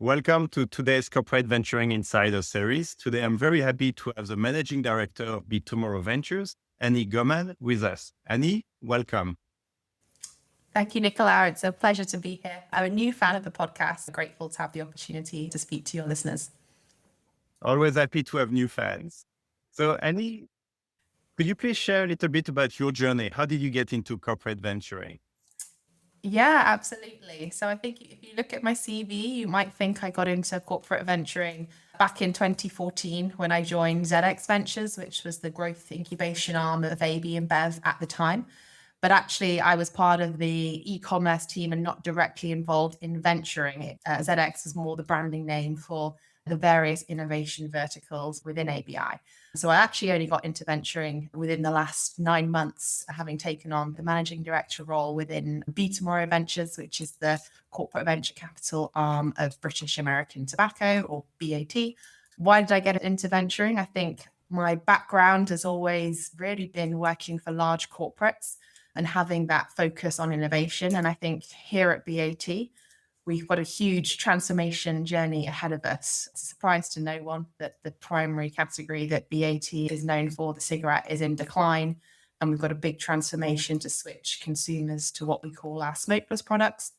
Welcome to today's Corporate Venturing Insider series. Today, I'm very happy to have the Managing Director of Btomorrow Ventures, Annie Goman, with us. Annie, welcome. Thank you, Nicolas. It's a pleasure to be here. I'm a new fan of the podcast. Grateful to have the opportunity to speak to your listeners. Always happy to have new fans. So, Annie, could you please share a little bit about your journey? How did you get into corporate venturing? Yeah, absolutely. So I think if you look at my CV, you might think I got into corporate venturing back in 2014 when I joined ZX Ventures, which was the growth incubation arm of AB and Bev at the time. But actually, I was part of the e-commerce team and not directly involved in venturing. ZX is more the branding name for the various innovation verticals within ABI. So I actually only got into venturing within the last 9 months, having taken on the managing director role within Btomorrow Ventures, which is the corporate venture capital arm of British American Tobacco, or BAT. Why did I get into venturing? I think my background has always really been working for large corporates and having that focus on innovation. And I think here at BAT, we've got a huge transformation journey ahead of us. It's a surprise to no one that the primary category that BAT is known for, the cigarette, is in decline. And we've got a big transformation to switch consumers to what we call our smokeless products,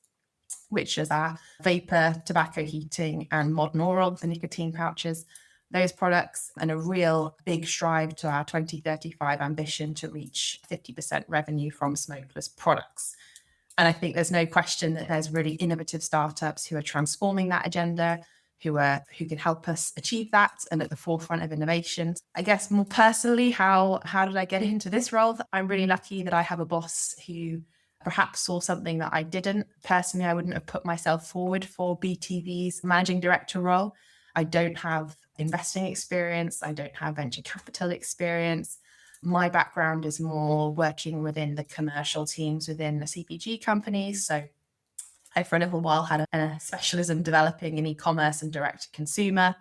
which is our vapor, tobacco heating, and modern oral, the nicotine pouches. Those products, and a real big strive to our 2035 ambition to reach 50% revenue from smokeless products. And I think there's no question that there's really innovative startups who are transforming that agenda, who can help us achieve that and at the forefront of innovation. I guess more personally, how did I get into this role? I'm really lucky that I have a boss who perhaps saw something that I didn't. Personally, I wouldn't have put myself forward for BTV's managing director role. I don't have investing experience. I don't have venture capital experience. My background is more working within the commercial teams within the CPG companies. So I, for a little while, had a specialism developing in e-commerce and direct-to-consumer.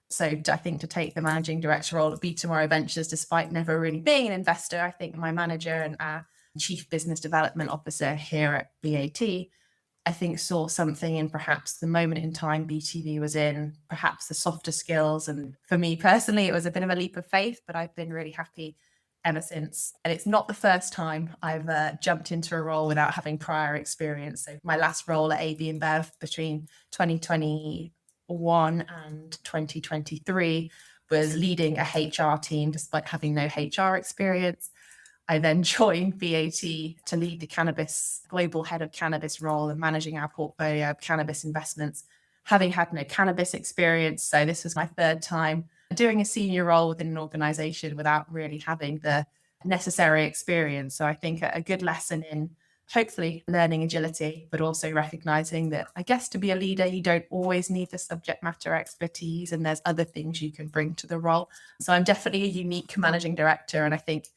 So I think to take the managing director role at Btomorrow Ventures, despite never really being an investor, I think my manager and our chief business development officer here at BAT, I think saw something in perhaps the moment in time BTV was in, perhaps the softer skills. And for me personally, it was a bit of a leap of faith, but I've been really happy ever since. And it's not the first time I've jumped into a role without having prior experience. So my last role at AB and Bev between 2021 and 2023 was leading a HR team despite having no HR experience. I then joined BAT to lead the cannabis global head of cannabis role and managing our portfolio of cannabis investments, having had no cannabis experience. So this was my third time doing a senior role within an organization without really having the necessary experience. So I think a good lesson in hopefully learning agility, but also recognizing that I guess to be a leader, you don't always need the subject matter expertise and there's other things you can bring to the role. So I'm definitely a unique managing director. And I think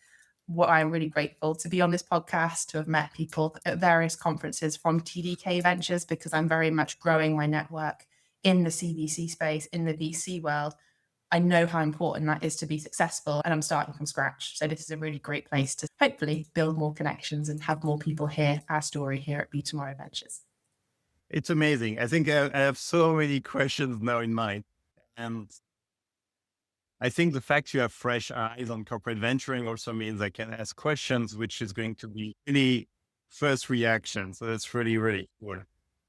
what I'm really grateful to be on this podcast, to have met people at various conferences from TDK Ventures, because I'm very much growing my network in the CVC space, in the VC world. I know how important that is to be successful, and I'm starting from scratch. So this is a really great place to hopefully build more connections and have more people hear our story here at Btomorrow Ventures. It's amazing. I think I have so many questions now in mind. And I think the fact you have fresh eyes on corporate venturing also means I can ask questions, which is going to be really first reaction. So that's really, really cool.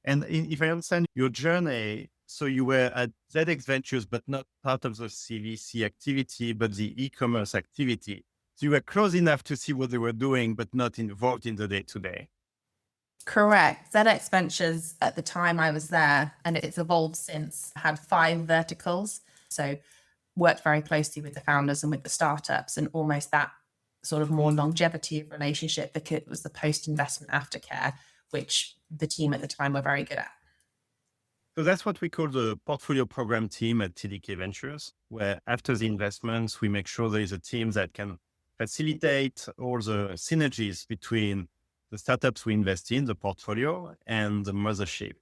And if I understand your journey, so you were at ZX Ventures, but not part of the CVC activity, but the e-commerce activity. So you were close enough to see what they were doing, but not involved in the day-to-day. Correct. ZX Ventures at the time I was there, and it's evolved since, had 5 verticals. So worked very closely with the founders and with the startups, and almost that sort of more longevity of relationship, because it was the post-investment aftercare, which the team at the time were very good at. So that's what we call the portfolio program team at TDK Ventures, where after the investments, we make sure there is a team that can facilitate all the synergies between the startups we invest in, the portfolio, and the mothership.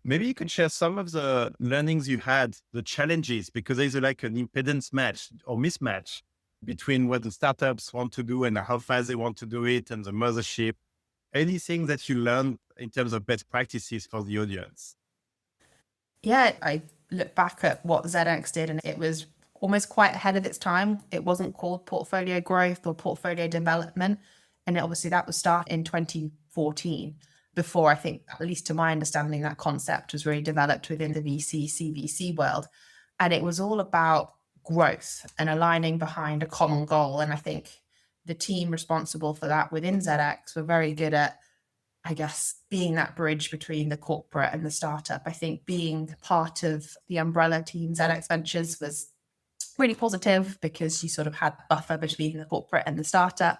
Maybe you could share some of the learnings you had, the challenges, because there's like an impedance match or mismatch between what the startups want to do and how fast they want to do it and the mothership. Anything that you learned in terms of best practices for the audience? Yeah, I look back at what ZX did and it was almost quite ahead of its time. It wasn't called portfolio growth or portfolio development. And obviously that was started in 2014 before I think, at least to my understanding, that concept was really developed within the VC, CVC world. And it was all about growth and aligning behind a common goal. And I think the team responsible for that within ZX were very good at, I guess, being that bridge between the corporate and the startup. I think being part of the umbrella team, ZX Ventures, was really positive because you sort of had buffer between the corporate and the startup.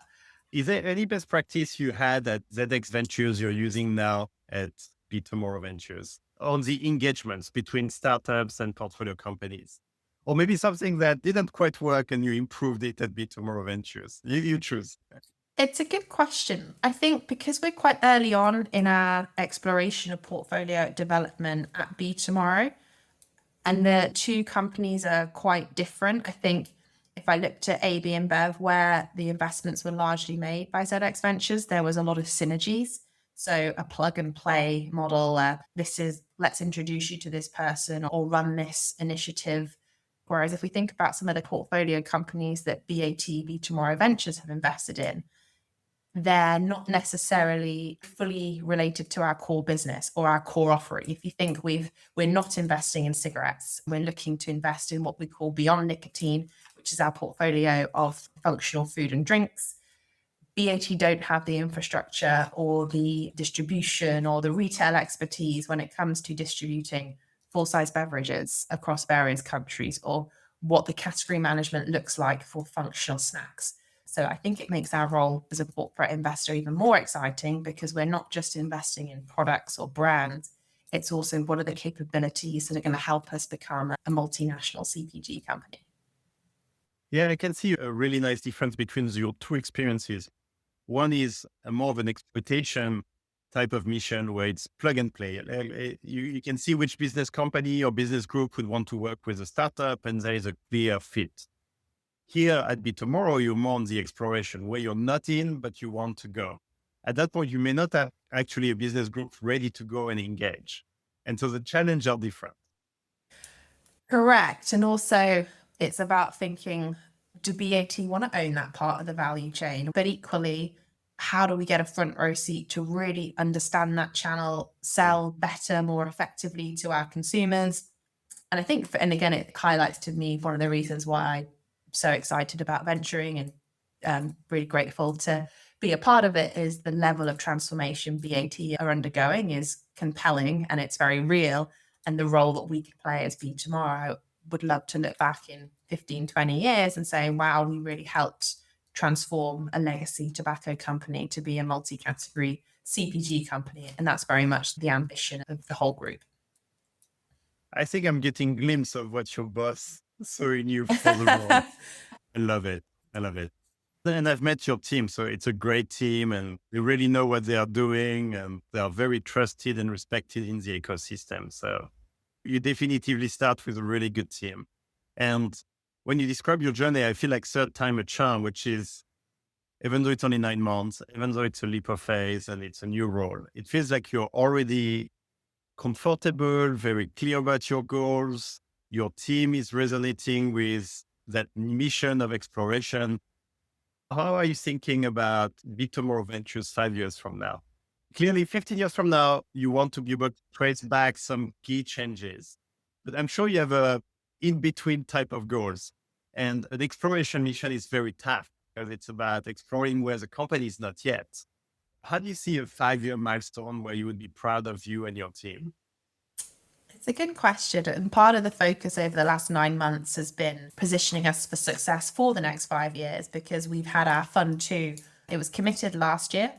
Is there any best practice you had at ZX Ventures you're using now at Btomorrow Ventures on the engagements between startups and portfolio companies? Or maybe something that didn't quite work and you improved it at Btomorrow Ventures? You choose. It's a good question. I think because we're quite early on in our exploration of portfolio development at Btomorrow, and the two companies are quite different. I think if I looked at AB and Bev, where the investments were largely made by ZX Ventures, there was a lot of synergies. So a plug and play model, this is let's introduce you to this person or run this initiative. Whereas if we think about some of the portfolio companies that Btomorrow Ventures have invested in, they're not necessarily fully related to our core business or our core offering. If you think we're not investing in cigarettes, we're looking to invest in what we call beyond nicotine, which is our portfolio of functional food and drinks. BAT don't have the infrastructure or the distribution or the retail expertise when it comes to distributing full-size beverages across various countries, or what the category management looks like for functional snacks. So I think it makes our role as a corporate investor even more exciting because we're not just investing in products or brands. It's also what are the capabilities that are going to help us become a multinational CPG company. Yeah, I can see a really nice difference between your two experiences. One is a more of an exploitation type of mission where it's plug and play. You can see which business company or business group would want to work with a startup, and there is a clear fit. Here at Btomorrow, you're more on the exploration where you're not in, but you want to go. At that point, you may not have actually a business group ready to go and engage. And so the challenges are different. Correct. And also, it's about thinking, do BAT want to own that part of the value chain? But equally, how do we get a front row seat to really understand that channel, sell better, more effectively to our consumers? And I think, and again, it highlights to me one of the reasons why I'm so excited about venturing and really grateful to be a part of it is the level of transformation BAT are undergoing is compelling and it's very real. And the role that we can play as Btomorrow, would love to look back in 15, 20 years and say, wow, we really helped transform a legacy tobacco company to be a multi-category CPG company. And that's very much the ambition of the whole group. I think I'm getting a glimpse of what your boss saw in you for the role. I love it. I love it. And I've met your team, so it's a great team and they really know what they are doing and they are very trusted and respected in the ecosystem. So you definitively start with a really good team. And when you describe your journey, I feel like third time a charm, which is even though it's only 9 months, even though it's a leap of faith and it's a new role, it feels like you're already comfortable, very clear about your goals. Your team is resonating with that mission of exploration. How are you thinking about Btomorrow Ventures 5 years from now? Clearly, 15 years from now, you want to be able to trace back some key changes. But I'm sure you have a in-between type of goals. And an exploration mission is very tough because it's about exploring where the company is not yet. How do you see a 5-year milestone where you would be proud of you and your team? It's a good question. And part of the focus over the last 9 months has been positioning us for success for the next 5 years because we've had our fund too. It was committed last year,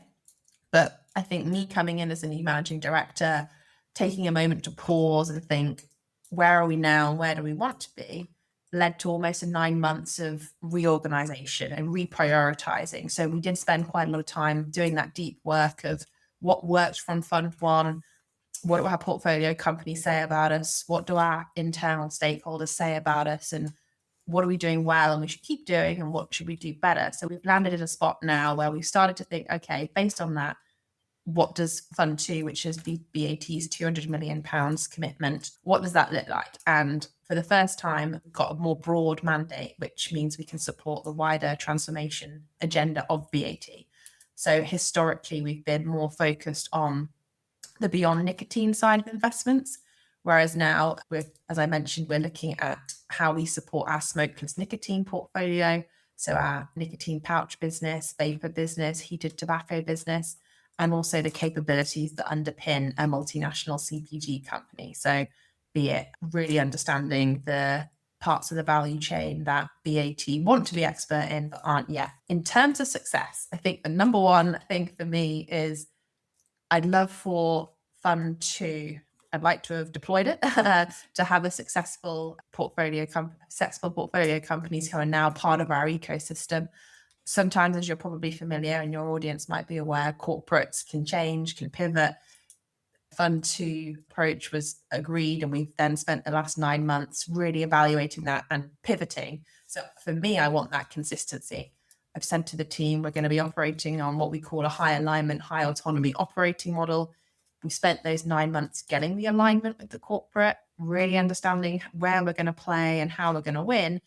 but I think me coming in as a new managing director, taking a moment to pause and think, where are we now? Where do we want to be? Led to almost 9 months of reorganization and reprioritizing. So we did spend quite a lot of time doing that deep work of what worked from fund one, what do our portfolio companies say about us? What do our internal stakeholders say about us? And what are we doing well and we should keep doing and what should we do better? So we've landed in a spot now where we've started to think, okay, based on that, what does Fund 2, which is BAT's £200 million commitment, what does that look like? And for the first time, we've got a more broad mandate, which means we can support the wider transformation agenda of BAT. So historically, we've been more focused on the beyond nicotine side of investments. Whereas now, as I mentioned, we're looking at how we support our smokeless nicotine portfolio. So our nicotine pouch business, vapor business, heated tobacco business, and also the capabilities that underpin a multinational CPG company. So be it really understanding the parts of the value chain that BAT want to be expert in but aren't yet. In terms of success, I think the number one thing for me is I'd love for Fund 2, I'd like to have deployed it to have a successful portfolio companies who are now part of our ecosystem. Sometimes, as you're probably familiar and your audience might be aware, corporates can change, can pivot. Fund 2 approach was agreed, and we've then spent the last 9 months really evaluating that and pivoting. So for me, I want that consistency. I've said to the team, we're going to be operating on what we call a high alignment, high autonomy operating model. We spent those 9 months getting the alignment with the corporate, really understanding where we're going to play and how we're going to win.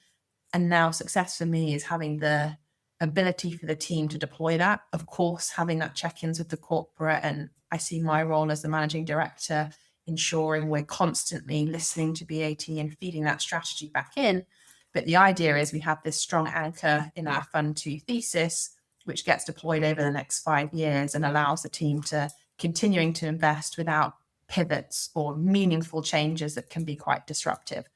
And now success for me is having the ability for the team to deploy that. Of course, having that check-ins with the corporate, and I see my role as the managing director, ensuring we're constantly listening to BAT and feeding that strategy back in. But the idea is we have this strong anchor in our Fund 2 thesis, which gets deployed over the next 5 years and allows the team to continuing to invest without pivots or meaningful changes that can be quite disruptive.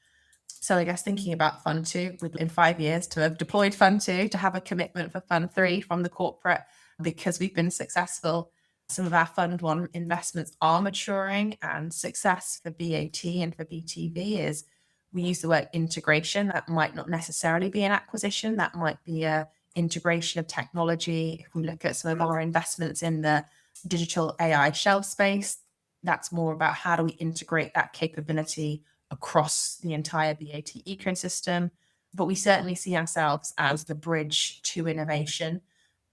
So I guess thinking about Fund 2, in 5 years to have deployed Fund 2, to have a commitment for Fund 3 from the corporate because we've been successful. Some of our Fund 1 investments are maturing, and success for BAT and for BTV is we use the word integration. That might not necessarily be an acquisition. That might be a integration of technology. If we look at some of our investments in the digital AI shelf space, that's more about how do we integrate that capability across the entire BAT ecosystem. But we certainly see ourselves as the bridge to innovation,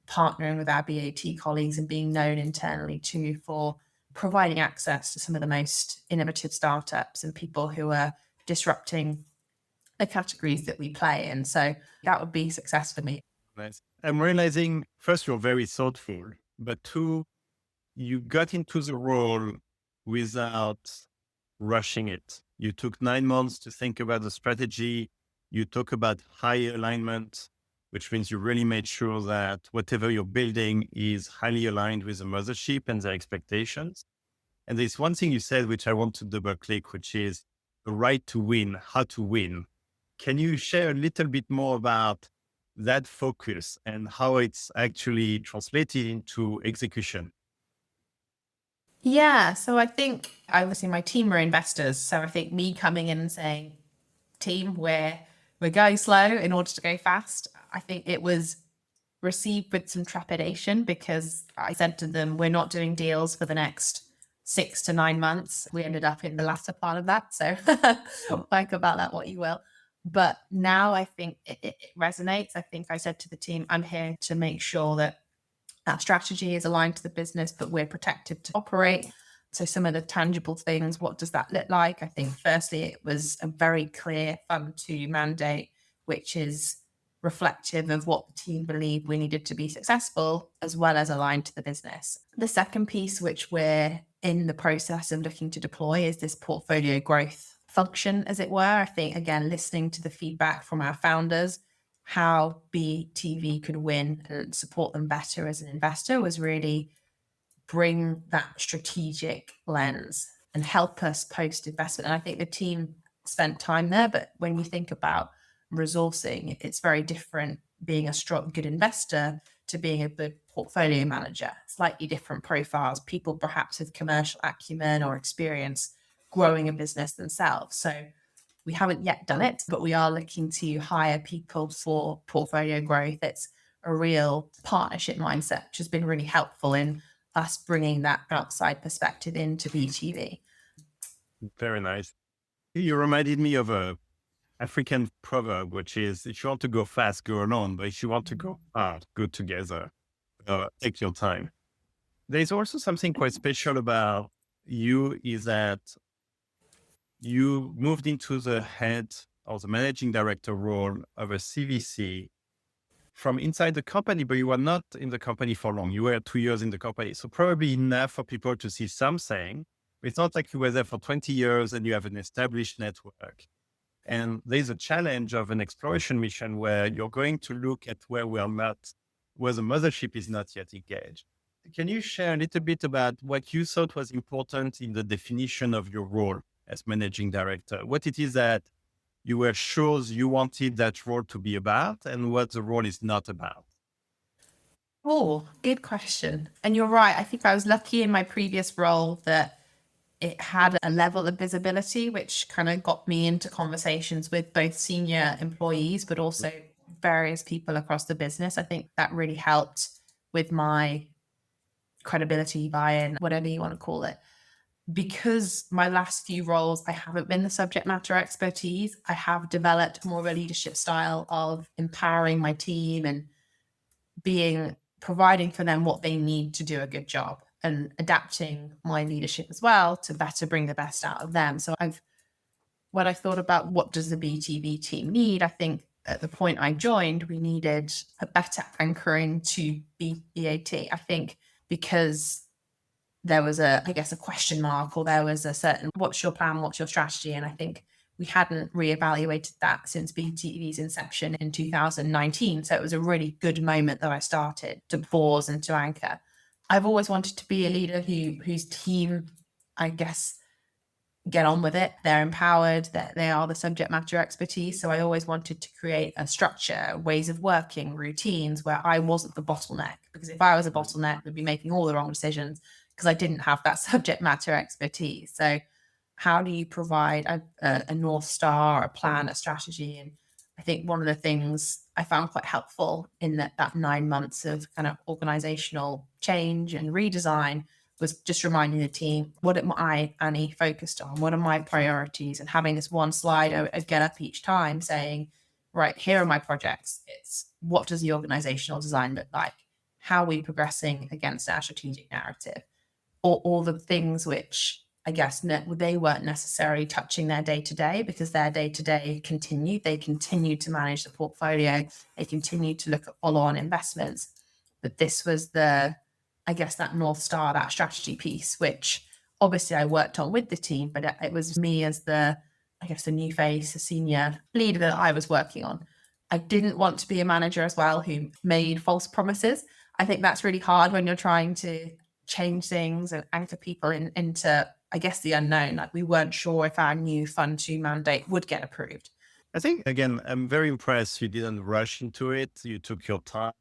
partnering with our BAT colleagues and being known internally too for providing access to some of the most innovative startups and people who are disrupting the categories that we play in. So that would be success for me. Nice. I'm realizing, first, you're very thoughtful, but two, you got into the role without rushing it. You took 9 months to think about the strategy. You talk about high alignment, which means you really made sure that whatever you're building is highly aligned with the mothership and their expectations. And there's one thing you said, which I want to double click, which is the right to win, how to win. Can you share a little bit more about that focus and how it's actually translated into execution? Yeah, so I think obviously my team are investors. So I think me coming in and saying, team, we're going slow in order to go fast. I think it was received with some trepidation because I said to them, we're not doing deals for the next 6 to 9 months. We ended up in the latter part of that. So think about that what you will. But now I think it resonates. I think I said to the team, I'm here to make sure that our strategy is aligned to the business, but we're protected to operate. So some of the tangible things, what does that look like? I think firstly, it was a very clear Fund 2 mandate, which is reflective of what the team believed we needed to be successful, as well as aligned to the business. The second piece, which we're in the process of looking to deploy, is this portfolio growth function, as it were. I think, again, listening to the feedback from our founders, how BTV could win and support them better as an investor was really bring that strategic lens and help us post investment. And I think the team spent time there, but when we think about resourcing, it's very different being a strong, good investor to being a good portfolio manager. Slightly different profiles, people perhaps with commercial acumen or experience growing a business themselves. So we haven't yet done it, but we are looking to hire people for portfolio growth. It's a real partnership mindset, which has been really helpful in us bringing that outside perspective into BTV. Very nice. You reminded me of a African proverb, which is if you want to go fast, go alone. But if you want to go hard, go together. Take your time. There's also something quite special about you is that you moved into the head or the managing director role of a CVC from inside the company, but you were not in the company for long. You were 2 years in the company. So probably enough for people to see something. It's not like you were there for 20 years and you have an established network. And there's a challenge of an exploration mission where you're going to look at where we are not, where the mothership is not yet engaged. Can you share a little bit about what you thought was important in the definition of your role as managing director? What it is that you were sure you wanted that role to be about and what the role is not about? Oh, good question. And you're right. I think I was lucky in my previous role that it had a level of visibility, which kind of got me into conversations with both senior employees, but also various people across the business. I think that really helped with my credibility, buy-in, whatever you want to call it. Because my last few roles, I haven't been the subject matter expertise. I have developed more of a leadership style of empowering my team and providing for them what they need to do a good job and adapting my leadership as well to better bring the best out of them. So when I thought about what does the BTV team need, I think at the point I joined, we needed a better anchoring to BAT. I think because there was I guess, a question mark, or there was a certain, what's your plan, what's your strategy? And I think we hadn't reevaluated that since BTV's inception in 2019. So it was a really good moment that I started to pause and to anchor. I've always wanted to be a leader whose team, I guess, get on with it. They're empowered, that they are the subject matter expertise. So I always wanted to create a structure, ways of working, routines where I wasn't the bottleneck. Because if I was a bottleneck, we'd be making all the wrong decisions because I didn't have that subject matter expertise. So how do you provide a North Star, a plan, a strategy? And I think one of the things I found quite helpful in that 9 months of kind of organizational change and redesign was just reminding the team, what am I, Annie, focused on? What are my priorities? And having this one slide I'd get up each time saying, right, here are my projects. It's what does the organizational design look like? How are we progressing against our strategic narrative? All the things which I guess they weren't necessarily touching their day to day because their day to day continued. They continued to manage the portfolio. They continued to look at follow on investments. But this was I guess, that North Star, that strategy piece, which obviously I worked on with the team, but it was me as I guess, the new face, the senior leader that I was working on. I didn't want to be a manager as well who made false promises. I think that's really hard when you're trying to change things and anchor people into, I guess, the unknown. Like, we weren't sure if our new Fund 2 mandate would get approved. I think, again, I'm very impressed you didn't rush into it. You took your time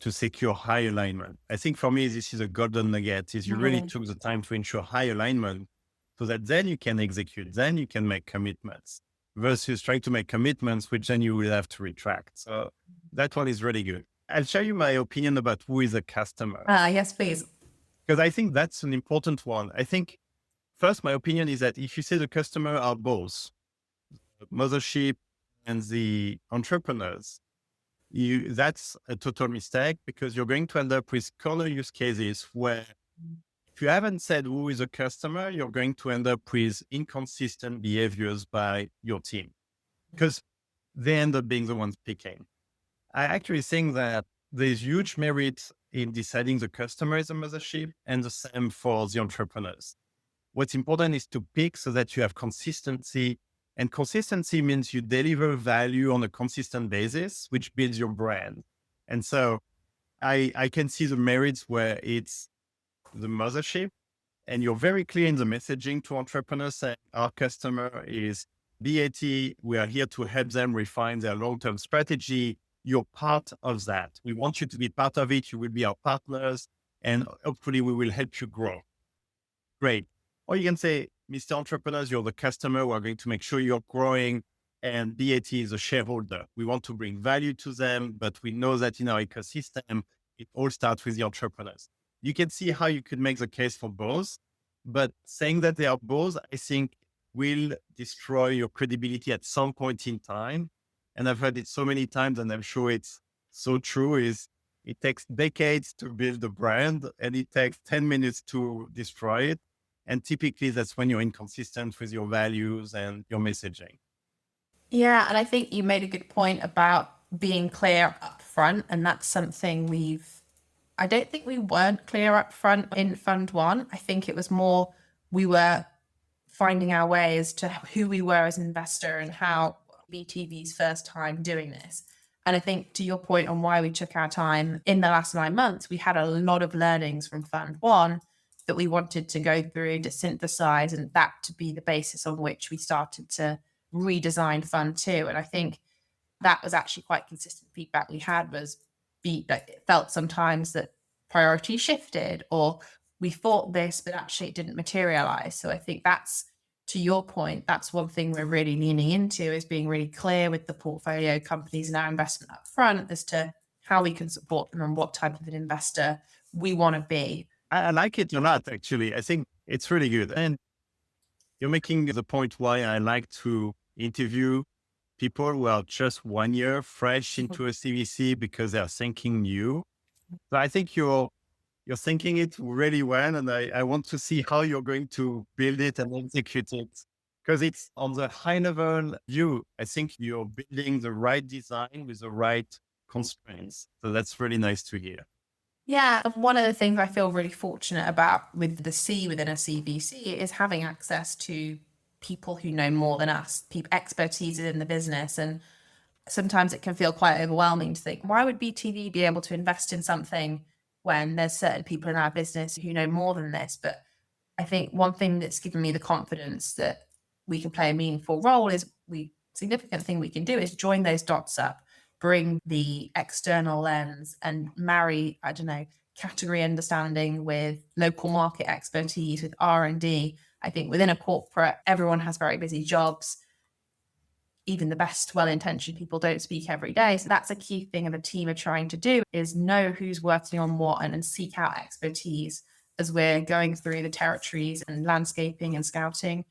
to secure high alignment. I think for me, this is a golden nugget, is you really took the time to ensure high alignment so that then you can execute, then you can make commitments versus trying to make commitments, which then you will have to retract. So that one is really good. I'll share you my opinion about who is a customer. Yes, please. Because I think that's an important one. I think first, my opinion is that if you say the customer are both the mothership and the entrepreneurs, that's a total mistake because you're going to end up with corner use cases where if you haven't said who is a customer, you're going to end up with inconsistent behaviors by your team because they end up being the ones picking. I actually think that there's huge merit in deciding the customer is a mothership and the same for the entrepreneurs. What's important is to pick so that you have consistency, and consistency means you deliver value on a consistent basis, which builds your brand. And so I can see the merits where it's the mothership and you're very clear in the messaging to entrepreneurs saying our customer is BAT. We are here to help them refine their long-term strategy. You're part of that. We want you to be part of it. You will be our partners and hopefully we will help you grow. Great. Or you can say, Mr. Entrepreneurs, you're the customer. We're going to make sure you're growing. And BAT is a shareholder. We want to bring value to them, but we know that in our ecosystem, it all starts with the entrepreneurs. You can see how you could make the case for both, but saying that they are both, I think, will destroy your credibility at some point in time. And I've heard it so many times, and I'm sure it's so true, is It takes decades to build a brand and it takes 10 minutes to destroy it. And typically that's when you're inconsistent with your values and your messaging. Yeah, and I think you made a good point about being clear up front, and that's something I don't think we weren't clear up front in Fund One. I think it was more we were finding our way as to who we were as an investor and how BTV's first time doing this. And I think to your point on why we took our time in the last 9 months, we had a lot of learnings from Fund One that we wanted to go through to synthesize and that to be the basis on which we started to redesign Fund Two. And I think that was actually quite consistent feedback we had was like it felt sometimes that priorities shifted or we thought this, but actually it didn't materialize. So I think that's to your point, that's one thing we're really leaning into is being really clear with the portfolio companies and our investment up front as to how we can support them and what type of an investor we want to be. I like it a lot, actually. I think it's really good. And you're making the point why I like to interview people who are just 1 year fresh into a CVC because they're thinking new. So I think you're thinking it really well. And I want to see how you're going to build it and execute it. Because it's on the high level view. I think you're building the right design with the right constraints. So that's really nice to hear. Yeah, and one of the things I feel really fortunate about with the C within a CVC is having access to people who know more than us, people expertise in the business. And sometimes it can feel quite overwhelming to think, why would BTV be able to invest in something when there's certain people in our business who know more than this? But I think one thing that's given me the confidence that we can play a meaningful role is significant thing we can do is join those dots up, bring the external lens and marry, I don't know, category understanding with local market expertise, with R&D. I think within a corporate, everyone has very busy jobs. Even the best well-intentioned people don't speak every day. So that's a key thing and the team are trying to do is know who's working on what and seek out expertise as we're going through the territories and landscaping and scouting,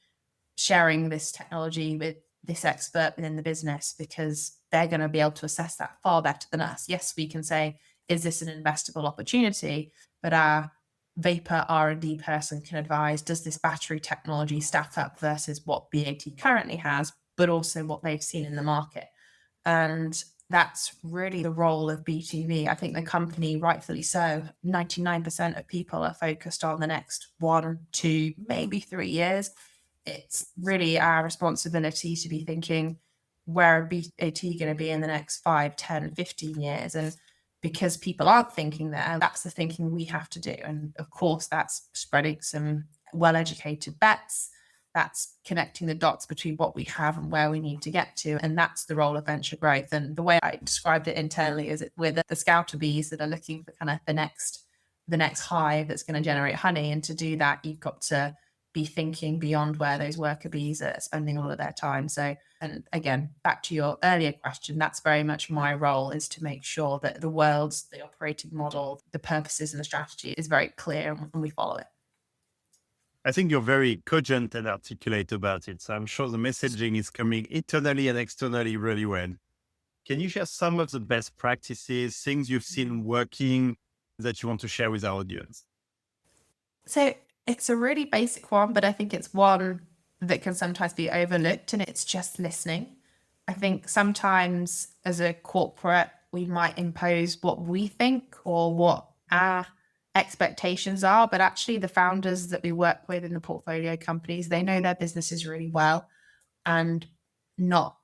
sharing this technology with this expert within the business because they're going to be able to assess that far better than us. Yes, we can say, is this an investable opportunity? But our vapor R&D person can advise, does this battery technology stack up versus what BAT currently has, but also what they've seen in the market. And that's really the role of BTV. I think the company, rightfully so, 99% of people are focused on the next 1, 2, maybe 3 years. It's really our responsibility to be thinking, where are BAT going to be in the next 5, 10, 15 years? And because people aren't thinking there, that's the thinking we have to do. And of course, that's spreading some well-educated bets. That's connecting the dots between what we have and where we need to get to. And that's the role of venture growth. And the way I described it internally is we're the scouter bees that are looking for kind of the next hive that's going to generate honey. And to do that, you've got to be thinking beyond where those worker bees are spending all of their time. So, and again, back to your earlier question, that's very much my role, is to make sure that the operating model, the purposes and the strategy is very clear and we follow it. I think you're very cogent and articulate about it. So I'm sure the messaging is coming internally and externally really well. Can you share some of the best practices, things you've seen working that you want to share with our audience? So it's a really basic one, but I think it's one that can sometimes be overlooked, and it's just listening. I think sometimes as a corporate, we might impose what we think or what our expectations are, but actually the founders that we work with in the portfolio companies, they know their businesses really well and not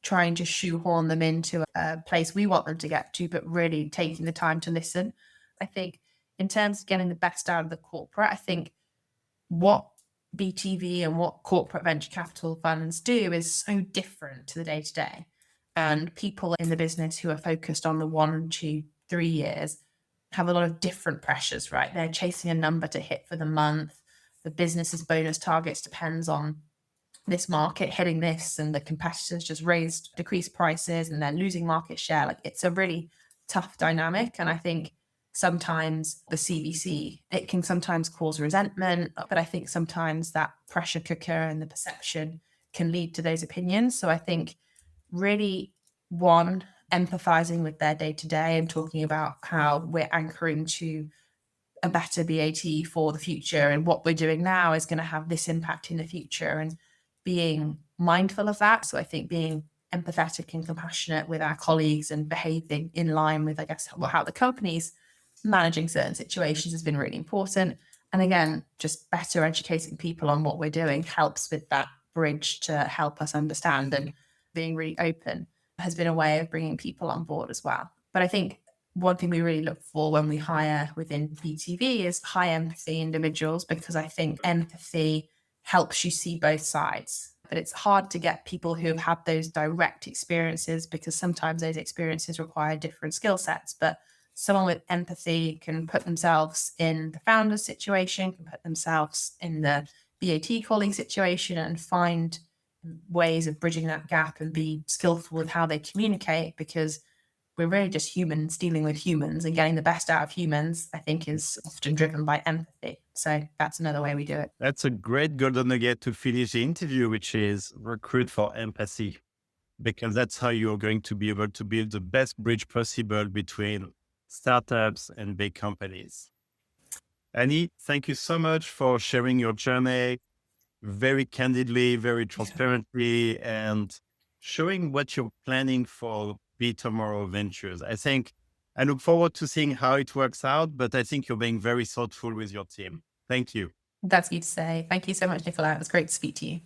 trying to shoehorn them into a place we want them to get to, but really taking the time to listen. I think in terms of getting the best out of the corporate, I think what BTV and what corporate venture capital funds do is so different to the day to day. And people in the business who are focused on the 1, 2, 3 years have a lot of different pressures, right? They're chasing a number to hit for the month. The business's bonus targets depends on this market hitting this, and the competitors just decreased prices and they're losing market share. Like, it's a really tough dynamic. And I think sometimes the CVC, it can sometimes cause resentment, but I think sometimes that pressure cooker and the perception can lead to those opinions. So I think really, one, empathizing with their day to day and talking about how we're anchoring to a better BAT for the future, and what we're doing now is going to have this impact in the future, and being mindful of that. So I think being empathetic and compassionate with our colleagues and behaving in line with, I guess, how the company's managing certain situations has been really important. And again, just better educating people on what we're doing helps with that bridge to help us understand, and being really open has been a way of bringing people on board as well. But I think one thing we really look for when we hire within BTV is high empathy individuals, because I think empathy helps you see both sides. But it's hard to get people who have had those direct experiences, because sometimes those experiences require different skill sets. But someone with empathy can put themselves in the founder's situation, can put themselves in the BAT colleague situation, and find ways of bridging that gap and be skillful with how they communicate, because we're really just humans dealing with humans, and getting the best out of humans, I think, is often driven by empathy. So that's another way we do it. That's a great golden nugget to finish the interview, which is recruit for empathy, because that's how you're going to be able to build the best bridge possible between startups and big companies. Annie, thank you so much for sharing your journey very candidly, very transparently, and showing what you're planning for Btomorrow Ventures. I look forward to seeing how it works out, but I think you're being very thoughtful with your team. Thank you. That's you to say. Thank you so much, Nicola. It was great to speak to you.